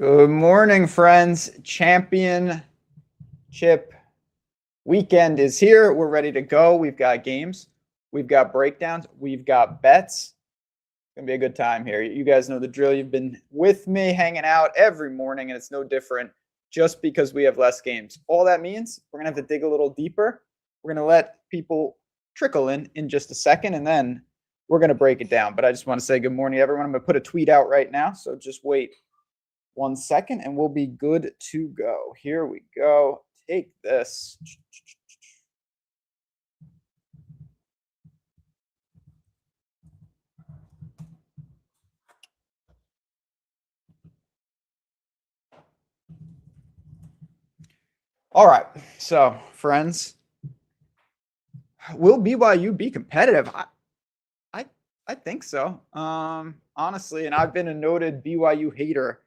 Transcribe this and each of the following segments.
Good morning, friends. Championship weekend is here. We're ready to go. We've got games. We've got breakdowns. We've got bets. It's going to be a good time here. You guys know the drill. You've been with me hanging out every morning, and it's no different just because we have less games. All that means we're going to have to dig a little deeper. We're going to let people trickle in just a second, and then we're going to break it down. But I just want to say good morning, everyone. I'm going to put a tweet out right now, so just wait 1 second and we'll be good to go. Here we go. Take this. All right. So, friends, will BYU be competitive? I think so. Honestly, and I've been a noted BYU hater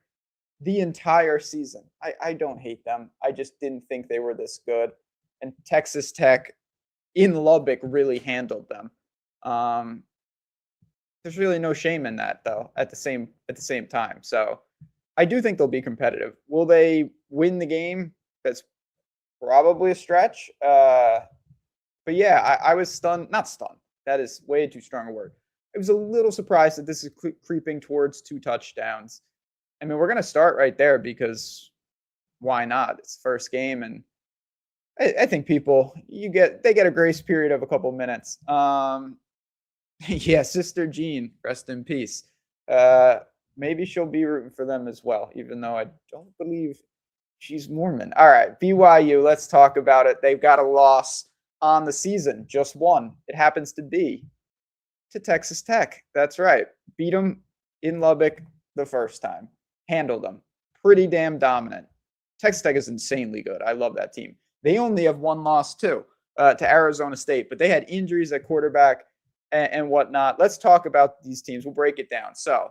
the entire season. I don't hate them. I just didn't think they were this good. And Texas Tech in Lubbock really handled them. There's really no shame in that, though, at the same time. So I do think they'll be competitive. Will they win the game? That's probably a stretch. But yeah, I was stunned. Not stunned. That is way too strong a word. I was a little surprised that this is creeping towards 2 touchdowns. I mean, we're going to start right there because why not? It's the first game, and I think people they get a grace period of a couple minutes. Yeah, Sister Jean, rest in peace. Maybe she'll be rooting for them as well, even though I don't believe she's Mormon. All right, BYU, let's talk about it. They've got a loss on the season, just one. It happens to be to Texas Tech. That's right. Beat them in Lubbock the first time. Handled them. Pretty damn dominant. Texas Tech is insanely good. I love that team. They only have one loss, too, to Arizona State, but they had injuries at quarterback and whatnot. Let's talk about these teams. We'll break it down. So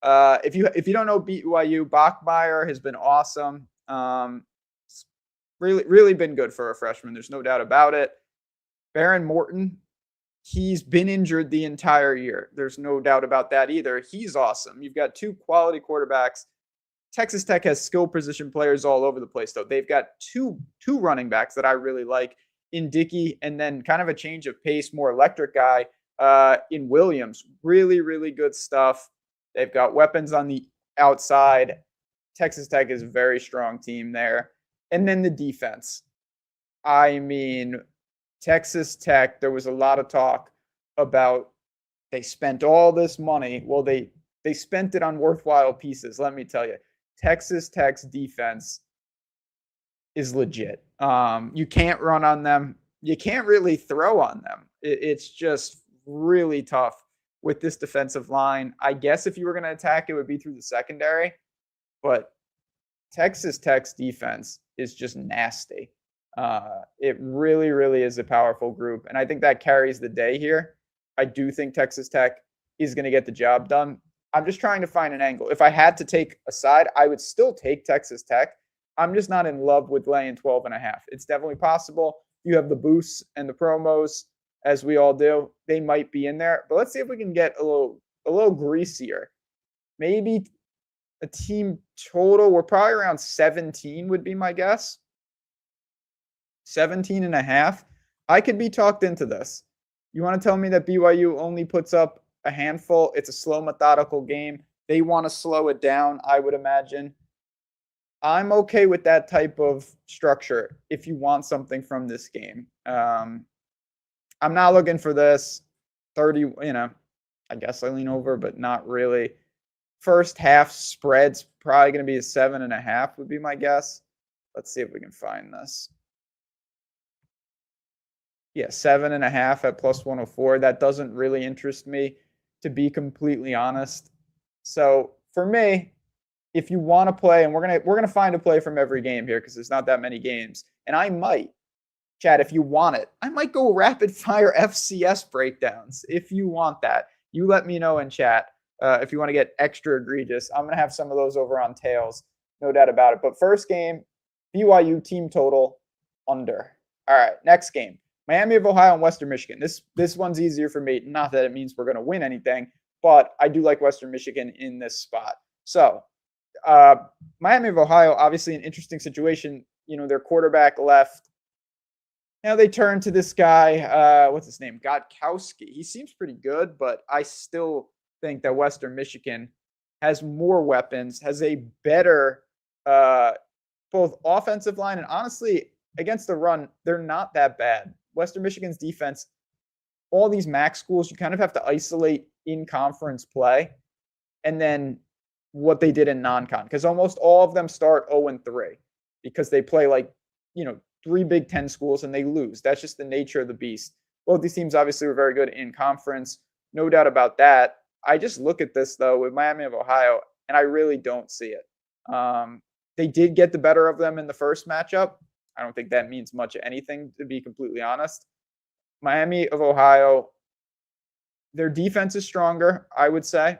if you don't know BYU, Bachmeier has been awesome. Really been good for a freshman. There's no doubt about it. Baron Morton, he's been injured the entire year. There's no doubt about that either. He's awesome. You've got 2 quality quarterbacks. Texas Tech has skill position players all over the place, though. They've got two running backs that I really like in Dickey, and then kind of a change of pace, more electric guy in Williams. Really, really good stuff. They've got weapons on the outside. Texas Tech is a very strong team there. And then the defense. I mean, Texas Tech, there was a lot of talk about they spent all this money. Well, they spent it on worthwhile pieces, let me tell you. Texas Tech's defense is legit. You can't run on them. You can't really throw on them. It's just really tough with this defensive line. I guess if you were going to attack, it would be through the secondary. But Texas Tech's defense is just nasty. It really, really is a powerful group. And I think that carries the day here. I do think Texas Tech is going to get the job done. I'm just trying to find an angle. If I had to take a side, I would still take Texas Tech. I'm just not in love with laying 12.5. It's definitely possible. You have the boosts and the promos, as we all do. They might be in there. But let's see if we can get a little greasier. Maybe a team total. We're probably around 17 would be my guess. 17.5. I could be talked into this. You want to tell me that BYU only puts up a handful? It's a slow, methodical game. They want to slow it down, I would imagine. I'm okay with that type of structure if you want something from this game. I'm not looking for this 30, I guess I lean over, but not really. First half spread's probably going to be a 7.5 would be my guess. Let's see if we can find this. Yeah, 7.5 at plus 104. That doesn't really interest me, to be completely honest. So for me, if you want to play, and we're gonna find a play from every game here because there's not that many games, and I might, Chad, if you want it, I might go rapid fire FCS breakdowns if you want that. You let me know in chat if you want to get extra egregious. I'm gonna have some of those over on Tails, no doubt about it. But first game, BYU team total under. All right, next game. Miami of Ohio and Western Michigan. This one's easier for me. Not that it means we're going to win anything, but I do like Western Michigan in this spot. So Miami of Ohio, obviously an interesting situation. Their quarterback left. Now they turn to this guy, what's his name? Godkowski. He seems pretty good, but I still think that Western Michigan has more weapons, has a better both offensive line, and honestly, against the run, they're not that bad. Western Michigan's defense, all these MAC schools, you kind of have to isolate in conference play, and then what they did in non-con, because almost all of them start 0-3 because they play three Big Ten schools and they lose. That's just the nature of the beast. Both these teams obviously were very good in conference. No doubt about that. I just look at this, though, with Miami of Ohio, and I really don't see it. They did get the better of them in the first matchup. I don't think that means much of anything, to be completely honest. Miami of Ohio, their defense is stronger, I would say,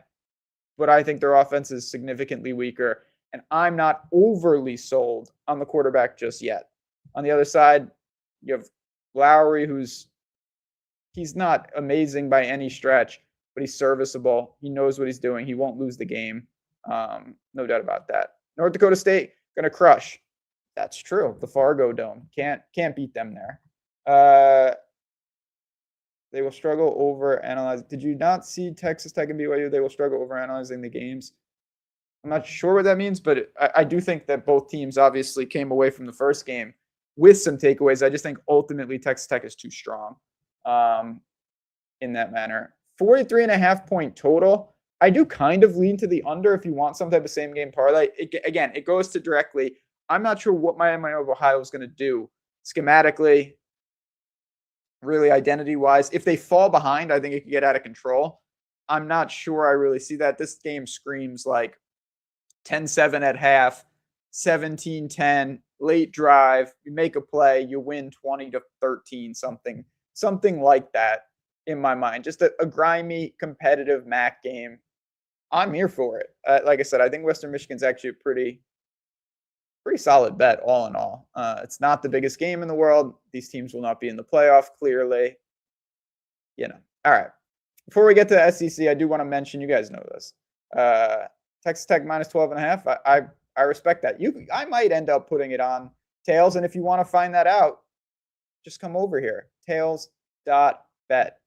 but I think their offense is significantly weaker, and I'm not overly sold on the quarterback just yet. On the other side, you have Lowry, he's not amazing by any stretch, but he's serviceable. He knows what he's doing. He won't lose the game. No doubt about that. North Dakota State, going to crush. That's true. The Fargo Dome. Can't beat them there. They will struggle over analyzing. Did you not see Texas Tech and BYU? They will struggle over analyzing the games. I'm not sure what that means, but I do think that both teams obviously came away from the first game with some takeaways. I just think ultimately Texas Tech is too strong in that manner. 43.5 point total. I do kind of lean to the under if you want some type of same game parlay. It goes to directly. I'm not sure what Miami of Ohio is going to do schematically, really identity-wise. If they fall behind, I think it could get out of control. I'm not sure I really see that. This game screams like 10-7 at half, 17-10, late drive, you make a play, you win 20-13, something like that in my mind. Just a grimy, competitive MAC game. I'm here for it. Like I said, I think Western Michigan's actually a pretty solid bet all in all. It's not the biggest game in the world. These teams will not be in the playoff, clearly. All right. Before we get to the SEC, I do want to mention, you guys know this. Texas Tech minus 12.5. I respect that. I might end up putting it on Tails, and if you want to find that out, just come over here. Tails.bet.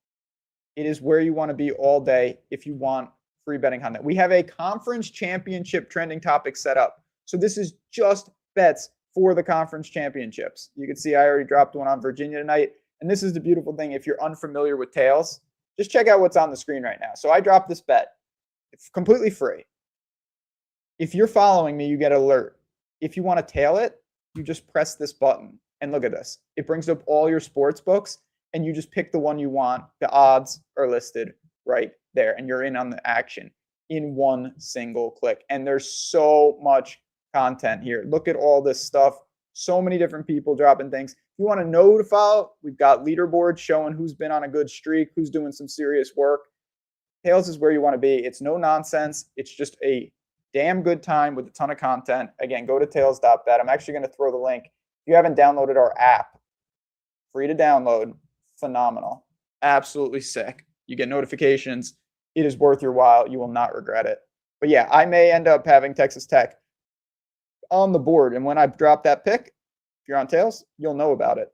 It is where you want to be all day if you want free betting content. We have a conference championship trending topic set up. So this is just bets for the conference championships. You can see I already dropped one on Virginia tonight. And this is the beautiful thing. If you're unfamiliar with Tails, just check out what's on the screen right now. So I dropped this bet. It's completely free. If you're following me, you get an alert. If you want to tail it, you just press this button. And look at this. It brings up all your sports books, and you just pick the one you want. The odds are listed right there, and you're in on the action in one single click. And there's so much content here. Look at all this stuff. So many different people dropping things. If you want to know to follow, we've got leaderboards showing who's been on a good streak, who's doing some serious work. Tails is where you want to be. It's no nonsense. It's just a damn good time with a ton of content. Again, go to tails.bet. I'm actually going to throw the link. If you haven't downloaded our app, free to download, phenomenal, absolutely sick. You get notifications. It is worth your while. You will not regret it. But yeah, I may end up having Texas Tech on the board. And when I drop that pick, if you're on Tails, you'll know about it.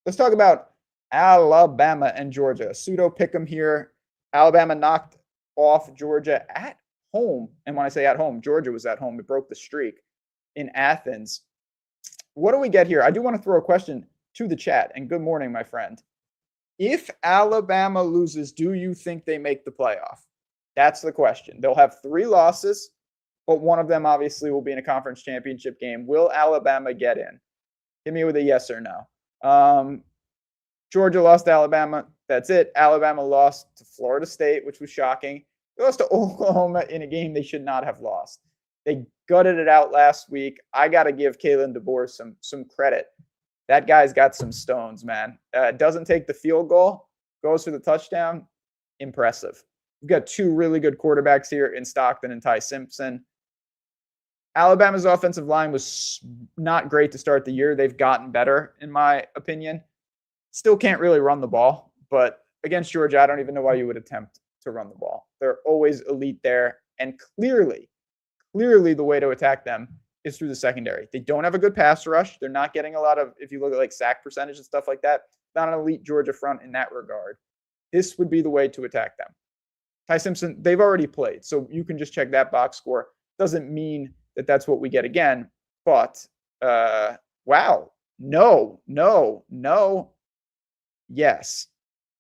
Let's talk about Alabama and Georgia. Pseudo pick 'em here. Alabama knocked off Georgia at home. And when I say at home, Georgia was at home. It broke the streak in Athens. What do we get here? I do want to throw a question to the chat. And good morning, my friend. If Alabama loses, do you think they make the playoff? That's the question. They'll have 3 losses, but one of them obviously will be in a conference championship game. Will Alabama get in? Hit me with a yes or no. Georgia lost to Alabama. That's it. Alabama lost to Florida State, which was shocking. They lost to Oklahoma in a game they should not have lost. They gutted it out last week. I got to give Kalen DeBoer some credit. That guy's got some stones, man. Doesn't take the field goal, goes for the touchdown. Impressive. We've got 2 really good quarterbacks here in Stockton and Ty Simpson. Alabama's offensive line was not great to start the year. They've gotten better, in my opinion. Still can't really run the ball, but against Georgia, I don't even know why you would attempt to run the ball. They're always elite there, and clearly clearly the way to attack them is through the secondary. They don't have a good pass rush. They're not getting a lot of, if you look at like sack percentage and stuff like that, not an elite Georgia front in that regard. This would be the way to attack them. Ty Simpson, they've already played, so you can just check that box score. Doesn't mean that that's what we get again, but wow. No. Yes.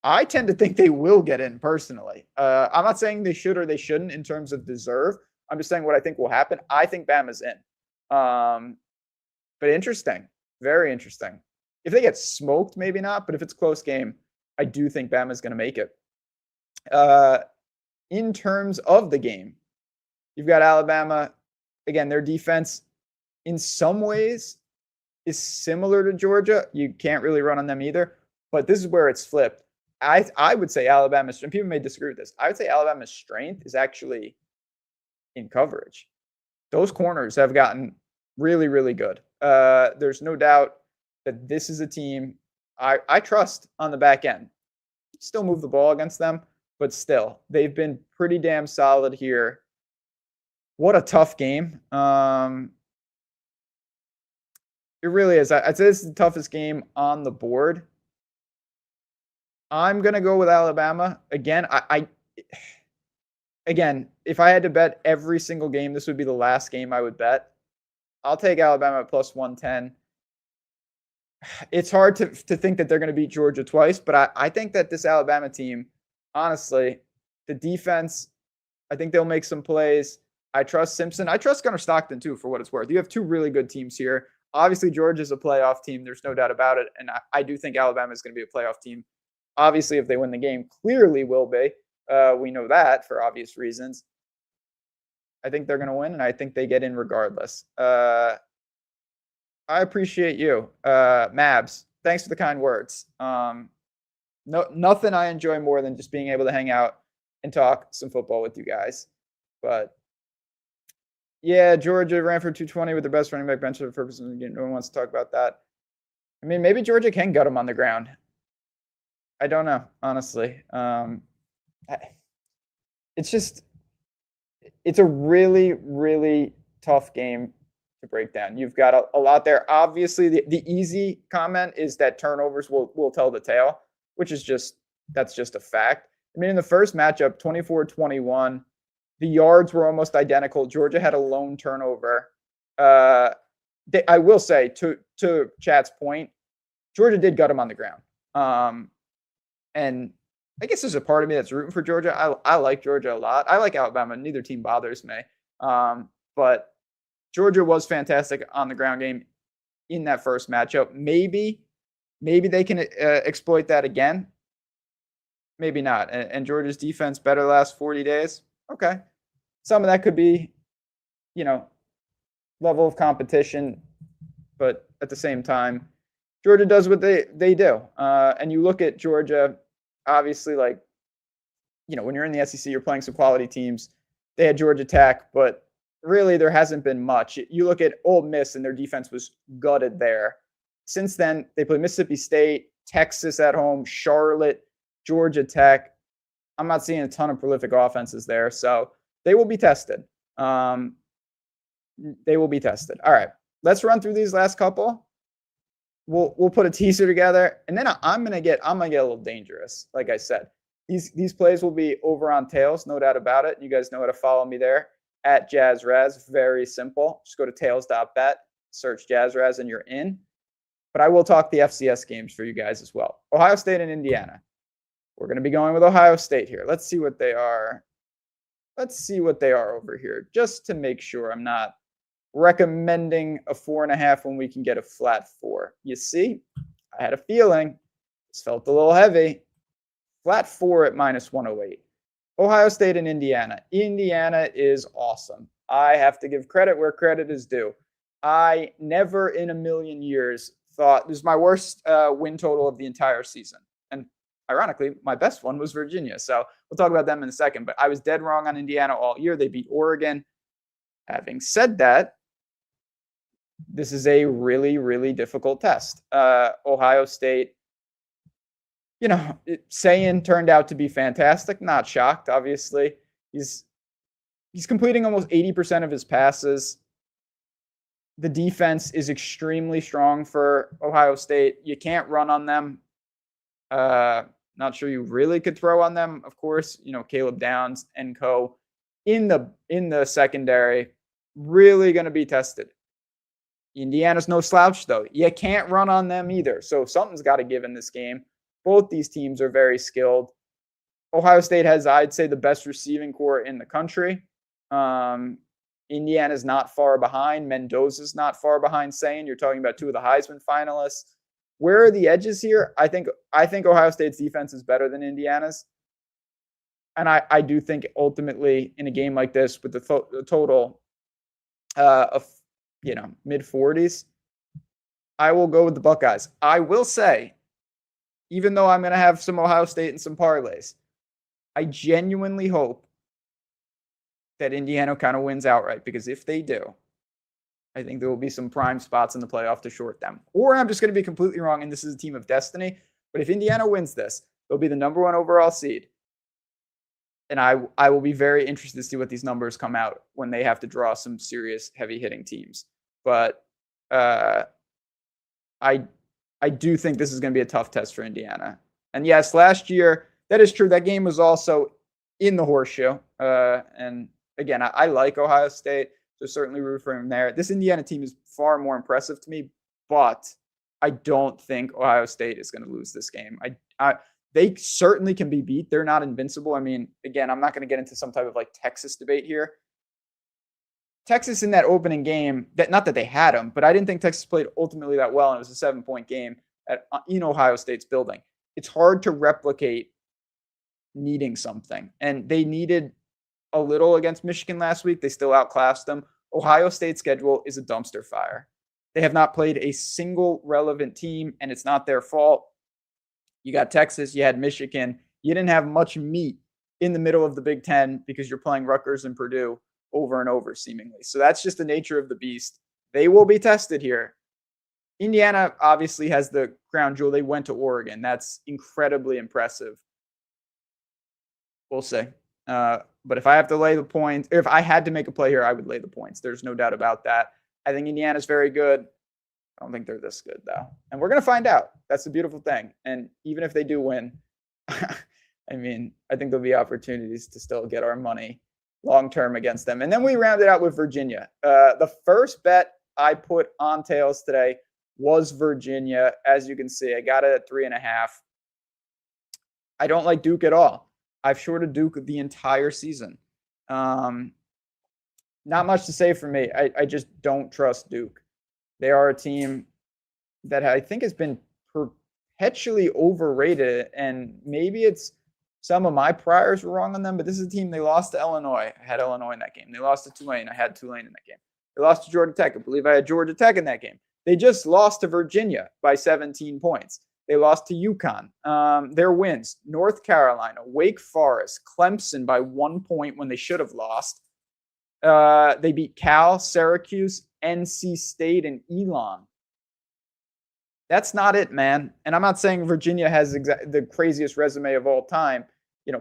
I tend to think they will get in personally. I'm not saying they should or they shouldn't in terms of deserve. I'm just saying what I think will happen. I think Bama's in. But interesting. Very interesting. If they get smoked, maybe not. But if it's a close game, I do think Bama's going to make it. In terms of the game, you've got Alabama. Again, their defense in some ways is similar to Georgia. You can't really run on them either. But this is where it's flipped. I would say Alabama's, and people may disagree with this, I would say Alabama's strength is actually in coverage. Those corners have gotten really, really good. There's no doubt that this is a team I trust on the back end. Still move the ball against them, but still, they've been pretty damn solid here. What a tough game. It really is. I'd say this is the toughest game on the board. I'm going to go with Alabama. Again, Again, if I had to bet every single game, this would be the last game I would bet. I'll take Alabama at plus 110. It's hard to think that they're going to beat Georgia twice, but I think that this Alabama team, honestly, the defense, I think they'll make some plays. I trust Simpson. I trust Gunnar Stockton, too, for what it's worth. You have two really good teams here. Obviously, Georgia's a playoff team. There's no doubt about it. And I do think Alabama is going to be a playoff team. Obviously, if they win the game, clearly will be. We know that for obvious reasons. I think they're going to win, and I think they get in regardless. I appreciate you, Mabs. Thanks for the kind words. Nothing I enjoy more than just being able to hang out and talk some football with you guys. But yeah, Georgia ran for 220 with their best running back bench for the purpose of the game. No one wants to talk about that. I mean, maybe Georgia can gut them on the ground. I don't know, honestly. It's a really, really tough game to break down. You've got a lot there. Obviously, the easy comment is that turnovers will tell the tale, which is that's just a fact. I mean, in the first matchup, 24-21, the yards were almost identical. Georgia had a lone turnover. I will say, to Chat's point, Georgia did gut them on the ground. And I guess there's a part of me that's rooting for Georgia. I like Georgia a lot. I like Alabama. Neither team bothers me. But Georgia was fantastic on the ground game in that first matchup. Maybe they can exploit that again. Maybe not. And Georgia's defense better the last 40 days. Okay. Some of that could be, level of competition. But at the same time, Georgia does what they do. And you look at Georgia, obviously, when you're in the SEC, you're playing some quality teams. They had Georgia Tech, but really there hasn't been much. You look at Ole Miss, and their defense was gutted there. Since then, they play Mississippi State, Texas at home, Charlotte, Georgia Tech. I'm not seeing a ton of prolific offenses there, so they will be tested. They will be tested. All right, let's run through these last couple. We'll put a teaser together, and then I'm gonna get a little dangerous. Like I said, these plays will be over on Tails, no doubt about it. You guys know how to follow me there at JazzRaz. Very simple. Just go to tails.bet, search JazzRaz, and you're in. But I will talk the FCS games for you guys as well. Ohio State and Indiana. We're gonna be going with Ohio State here. Let's see what they are. Over here, just to make sure I'm not recommending a 4.5 when we can get a flat 4. You see, I had a feeling. This felt a little heavy. Flat 4 at minus 108. Ohio State and Indiana. Indiana is awesome. I have to give credit where credit is due. I never in a million years thought this is my worst win total of the entire season. And ironically, my best one was Virginia. So we'll talk about them in a second. But I was dead wrong on Indiana all year. They beat Oregon. Having said that, this is a really, really difficult test. Ohio State, Sayin turned out to be fantastic. Not shocked, obviously. He's He's completing almost 80% of his passes. The defense is extremely strong for Ohio State. You can't run on them. Not sure you really could throw on them. Of course, Caleb Downs and co in the secondary really going to be tested. Indiana's no slouch, though. You can't run on them either. So something's got to give in this game. Both these teams are very skilled. Ohio State has, I'd say, the best receiving core in the country. Indiana's not far behind. Mendoza's not far behind Sane. You're talking about two of the Heisman finalists. Where are the edges here? I think Ohio State's defense is better than Indiana's. And I do think ultimately in a game like this with the total of mid 40s, I will go with the Buckeyes. I will say, even though I'm going to have some Ohio State and some parlays, I genuinely hope that Indiana kind of wins outright, because if they do, I think there will be some prime spots in the playoff to short them. Or I'm just going to be completely wrong, and this is a team of destiny. But if Indiana wins this, they'll be the number 1 overall seed. And I will be very interested to see what these numbers come out when they have to draw some serious heavy-hitting teams. But I do think this is going to be a tough test for Indiana. And yes, last year, that is true. That game was also in the horseshoe. And again, I like Ohio State, so certainly root for him there. This Indiana team is far more impressive to me, but I don't think Ohio State is going to lose this game. They certainly can be beat. They're not invincible. I mean, again, I'm not going to get into some type of Texas debate here. Texas in that opening game, not that they had them, but I didn't think Texas played ultimately that well, and it was a 7-point game in Ohio State's building. It's hard to replicate needing something, and they needed a little against Michigan last week. They still outclassed them. Ohio State's schedule is a dumpster fire. They have not played a single relevant team, and it's not their fault. You got Texas, you had Michigan. You didn't have much meat in the middle of the Big Ten because you're playing Rutgers and Purdue over and over, seemingly. So that's just the nature of the beast. They will be tested here. Indiana obviously has the crown jewel. They went to Oregon. That's incredibly impressive. We'll see. But if I have to lay the points, if I had to make a play here, I would lay the points. There's no doubt about that. I think Indiana's very good. I don't think they're this good, though. And we're going to find out. That's the beautiful thing. And even if they do win, I mean, I think there'll be opportunities to still get our money long-term against them. And then we rounded out with Virginia. The first bet I put on tails today was Virginia. As you can see, I got it at 3.5. I don't like Duke at all. I've shorted Duke the entire season. Not much to say for me. I just don't trust Duke. They are a team that I think has been perpetually overrated, and maybe it's some of my priors were wrong on them, but this is a team. They lost to Illinois. I had Illinois in that game. They lost to Tulane. I had Tulane in that game. They lost to Georgia Tech. I believe I had Georgia Tech in that game. They just lost to Virginia by 17 points. They lost to UConn. Their wins: North Carolina, Wake Forest, Clemson by 1 point when they should have lost. They beat Cal, Syracuse, NC State, and Elon. That's not it, man. And I'm not saying Virginia has the craziest resume of all time,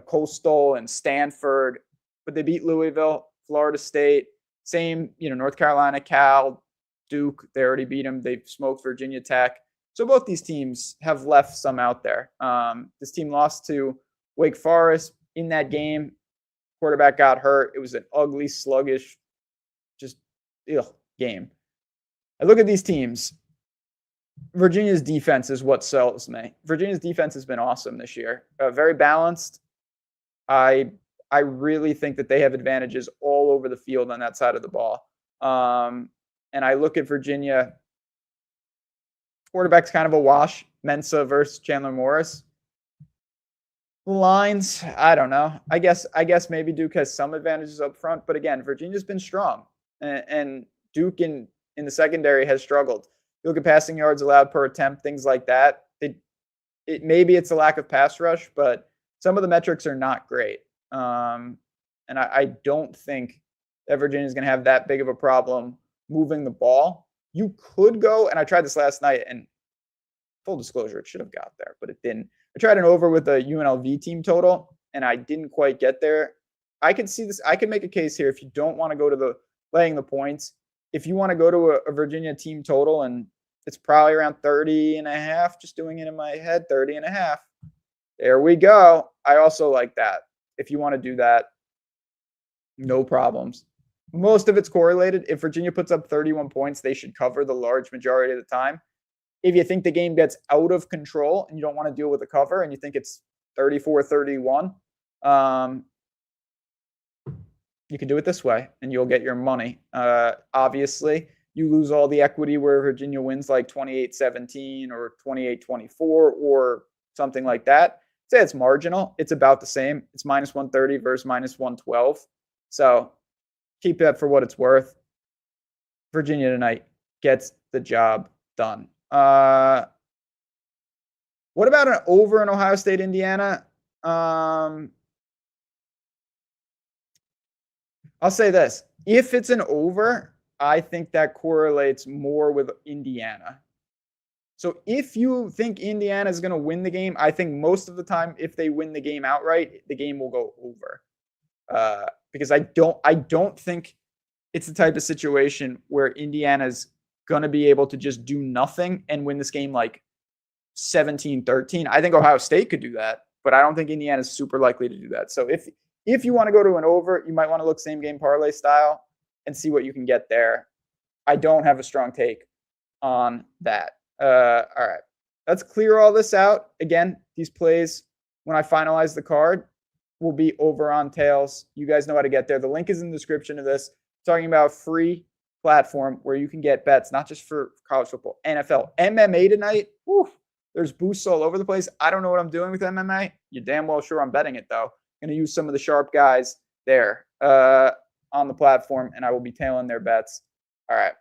Coastal and Stanford, but they beat Louisville, Florida State, same, North Carolina, Cal, Duke. They already beat them. They've smoked Virginia Tech. So both these teams have left some out there. This team lost to Wake Forest in that game. Quarterback got hurt. It was an ugly, sluggish, just game. I look at these teams. Virginia's defense is what sells me. Virginia's defense has been awesome this year. Very balanced. I really think that they have advantages all over the field on that side of the ball. And I look at Virginia. Quarterback's kind of a wash. Mensa versus Chandler Morris. Lines, I don't know. I guess maybe Duke has some advantages up front, but again, Virginia's been strong, and Duke in the secondary has struggled. You look at passing yards allowed per attempt, things like that. Maybe it's a lack of pass rush, but some of the metrics are not great. And I don't think that Virginia is going to have that big of a problem moving the ball. You could go, and I tried this last night, and full disclosure, it should have got there, but it didn't. I tried an over with the UNLV team total, and I didn't quite get there. I can see this. I can make a case here if you don't want to go to the laying the points. If you want to go to a Virginia team total, and it's probably around 30.5, just doing it in my head, 30.5. There we go. I also like that. If you want to do that, no problems. Most of it's correlated. If Virginia puts up 31 points, they should cover the large majority of the time. If you think the game gets out of control and you don't want to deal with the cover and you think it's 34-31, you can do it this way and you'll get your money. Obviously, you lose all the equity where Virginia wins like 28-17 or 28-24 or something like that. Say it's marginal. It's about the same. It's minus 130 versus minus 112. So keep that for what it's worth. Virginia tonight gets the job done. What about an over in Ohio State, Indiana? I'll say this. If it's an over, I think that correlates more with Indiana. So if you think Indiana is going to win the game, I think most of the time, if they win the game outright, the game will go over. Because I don't think it's the type of situation where Indiana's going to be able to just do nothing and win this game like 17-13. I think Ohio State could do that, but I don't think Indiana's super likely to do that. So if you want to go to an over, you might want to look same game parlay style and see what you can get there. I don't have a strong take on that. All right. Let's clear all this out. Again, these plays, when I finalize the card, will be over on tails. You guys know how to get there. The link is in the description of this. Talking about free platform where you can get bets, not just for college football, NFL, MMA tonight. Whew, there's boosts all over the place. I don't know what I'm doing with MMA. You're damn well sure I'm betting it, though. I'm going to use some of the sharp guys there on the platform, and I will be tailing their bets. All right.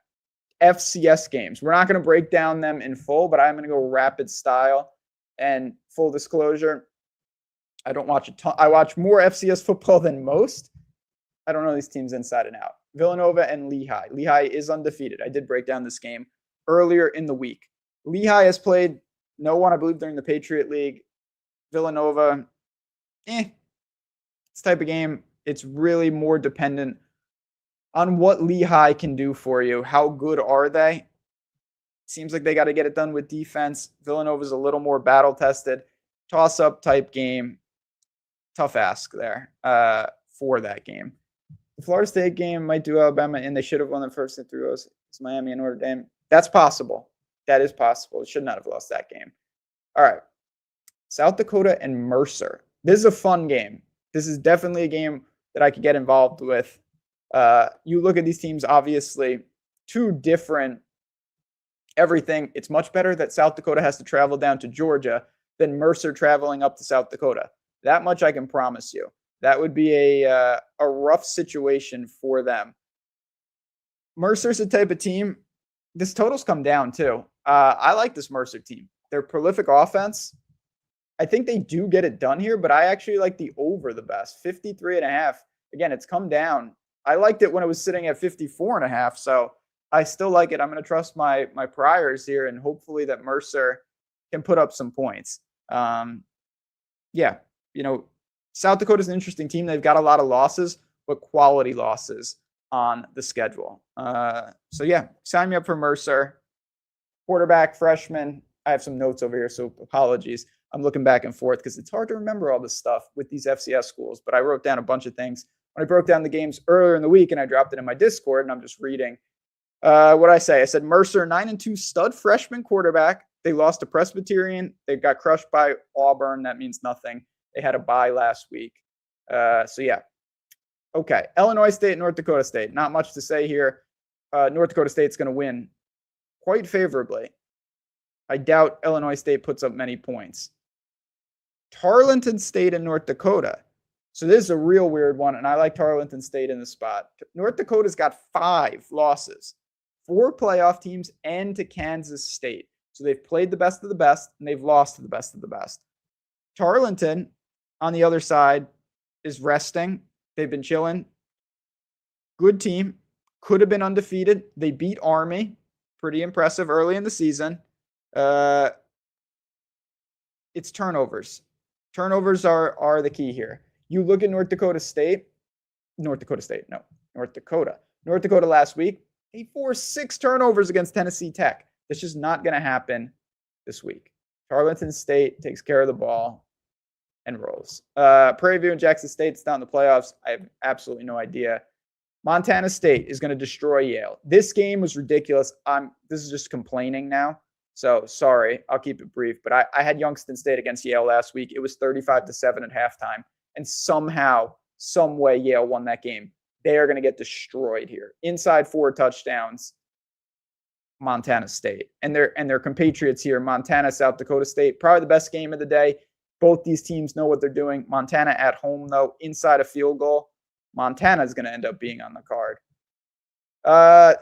FCS games. We're not going to break down them in full, but I'm going to go rapid style. And full disclosure, I don't watch a ton. I watch more FCS football than most. I don't know these teams inside and out. Villanova and Lehigh. Lehigh is undefeated. I did break down this game earlier in the week. Lehigh has played no one, I believe, during the Patriot League. Villanova, it's type of game. It's really more dependent on what Lehigh can do for you. How good are they? Seems like they got to get it done with defense. Villanova's a little more battle-tested. Toss-up type game. Tough ask there for that game. The Florida State game might do Alabama, and they should have won the first and 3 It's Miami and Notre Dame. That's possible. That is possible. It should not have lost that game. All right. South Dakota and Mercer. This is a fun game. This is definitely a game that I could get involved with. You look at these teams, obviously, two different everything. It's much better that South Dakota has to travel down to Georgia than Mercer traveling up to South Dakota. That much I can promise you. That would be a rough situation for them. Mercer's the type of team. This total's come down too. I like this Mercer team. They're prolific offense. I think they do get it done here, but I actually like the over the best. 53.5. Again, it's come down. I liked it when it was sitting at 54.5, so I still like it. I'm going to trust my priors here, and hopefully that Mercer can put up some points. South Dakota's an interesting team. They've got a lot of losses, but quality losses on the schedule. Sign me up for Mercer. Quarterback, freshman. I have some notes over here, so apologies. I'm looking back and forth because it's hard to remember all this stuff with these FCS schools, but I wrote down a bunch of things. When I broke down the games earlier in the week and I dropped it in my Discord, and I'm just reading what I say. I said Mercer, 9-2 stud freshman quarterback. They lost to Presbyterian. They got crushed by Auburn. That means nothing. They had a bye last week. Okay. Illinois State, North Dakota State. Not much to say here. North Dakota State's going to win quite favorably. I doubt Illinois State puts up many points. Tarleton State and North Dakota. So this is a real weird one, and I like Tarleton State in the spot. North Dakota's got 5 losses, 4 playoff teams, and to Kansas State. So they've played the best of the best, and they've lost to the best of the best. Tarleton, on the other side, is resting. They've been chilling. Good team. Could have been undefeated. They beat Army. Pretty impressive early in the season. It's turnovers. Turnovers are the key here. You look at North Dakota State, North Dakota State. No, North Dakota. North Dakota last week, they forced 6 turnovers against Tennessee Tech. That's just not going to happen this week. Tarleton State takes care of the ball and rolls. Prairie View and Jackson State's not in the playoffs. I have absolutely no idea. Montana State is going to destroy Yale. This game was ridiculous. This is just complaining now. So sorry, I'll keep it brief. But I had Youngstown State against Yale last week. It was 35-7 at halftime. And somehow, some way, Yale won that game. They are going to get destroyed here. Inside 4 touchdowns, Montana State. And their compatriots here, Montana, South Dakota State. Probably the best game of the day. Both these teams know what they're doing. Montana at home, though, inside a field goal. Montana is going to end up being on the card.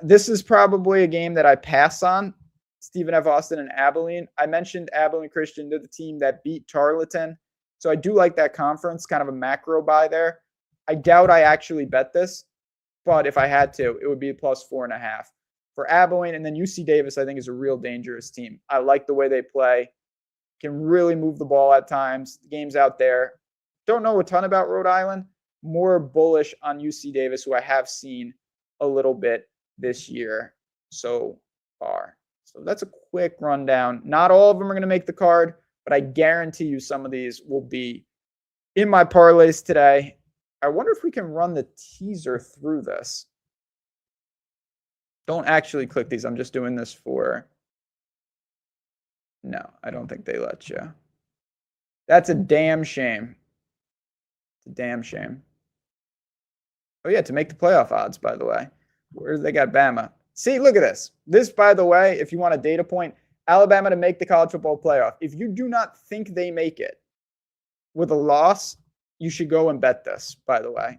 This is probably a game that I pass on. Stephen F. Austin and Abilene. I mentioned Abilene Christian. They're the team that beat Tarleton. So I do like that conference, kind of a macro buy there. I doubt I actually bet this, but if I had to, it would be plus 4.5. For Abilene, and then UC Davis, I think, is a real dangerous team. I like the way they play. Can really move the ball at times. The game's out there. Don't know a ton about Rhode Island. More bullish on UC Davis, who I have seen a little bit this year so far. So that's a quick rundown. Not all of them are going to make the card, but I guarantee you some of these will be in my parlays today. I wonder if we can run the teaser through this. Don't actually click these. I'm just doing this for... No, I don't think they let you. That's a damn shame. It's a damn shame. Oh, yeah, to make the playoff odds, by the way. Where they got Bama. See, look at this. This, by the way, if you want a data point, Alabama to make the college football playoff. If you do not think they make it with a loss, you should go and bet this, by the way.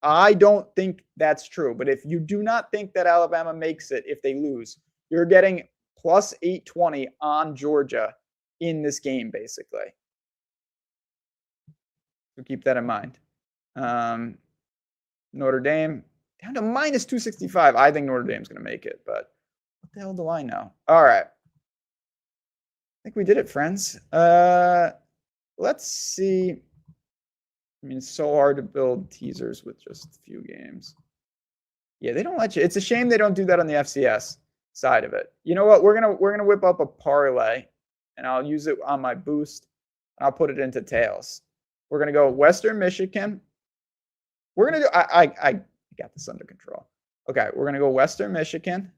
I don't think that's true. But if you do not think that Alabama makes it if they lose, you're getting plus 820 on Georgia in this game, basically. So keep that in mind. Notre Dame down to minus 265. I think Notre Dame's going to make it, but what the hell do I know? All right. I think we did it, friends. Let's see. I mean, it's so hard to build teasers with just a few games. Yeah, they don't let you. It's a shame they don't do that on the FCS side of it. You know what? We're gonna whip up a parlay, and I'll use it on my boost, and I'll put it into tails. We're gonna go Western Michigan. We're gonna do. I got this under control. Okay, we're gonna go Western Michigan.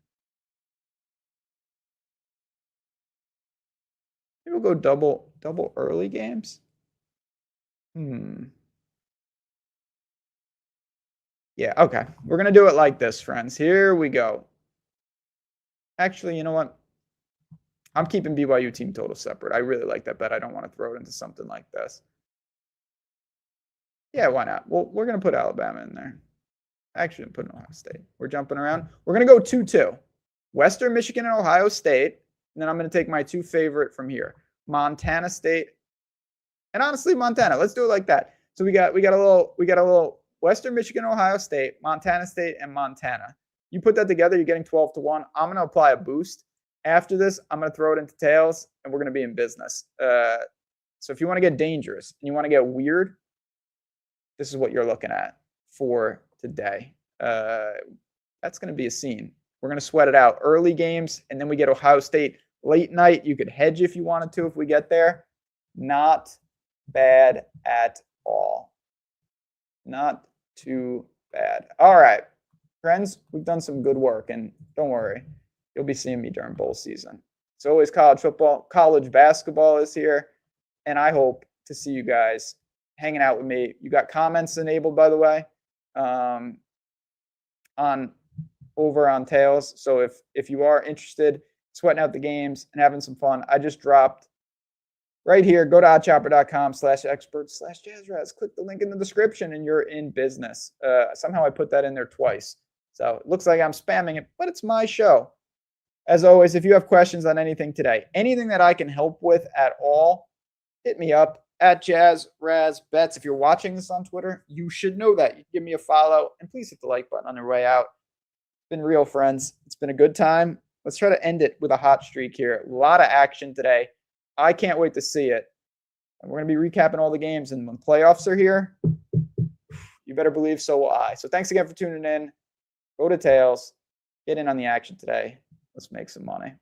Maybe we'll go double early games. Yeah, okay. We're going to do it like this, friends. Here we go. Actually, you know what? I'm keeping BYU team total separate. I really like that bet. I don't want to throw it into something like this. Yeah, why not? Well, we're going to put Alabama in there. Actually, I'm putting Ohio State. We're jumping around. We're going to go 2-2. Western Michigan and Ohio State. And then I'm going to take my 2 favorite from here. Montana State. And honestly, Montana. Let's do it like that. So we got a little Western Michigan, Ohio State, Montana State, and Montana. You put that together, you're getting 12-1. I'm going to apply a boost. After this, I'm going to throw it into tails, and we're going to be in business. So if you want to get dangerous and you want to get weird, this is what you're looking at for today. That's going to be a scene. We're going to sweat it out. Early games, and then we get Ohio State late night. You could hedge if you wanted to if we get there. Not bad at all. Not too bad. All right, friends, we've done some good work, and don't worry, you'll be seeing me during bowl season. It's always college football. College basketball is here, and I hope to see you guys hanging out with me. You got comments enabled, by the way, over on Tails. So if you are interested, sweating out the games and having some fun, I just dropped right here. Go to oddchopper.com/expert/jazzraz. Click the link in the description and you're in business. Somehow I put that in there twice. So it looks like I'm spamming it, but it's my show. As always, if you have questions on anything today, anything that I can help with at all, hit me up at JazzRazBets. If you're watching this on Twitter, you should know that. You give me a follow, and please hit the like button on your way out. It's been real, friends. It's been a good time. Let's try to end it with a hot streak here. A lot of action today. I can't wait to see it. And we're going to be recapping all the games, and when playoffs are here, you better believe so will I. So thanks again for tuning in. Go to Tails. Get in on the action today. Let's make some money.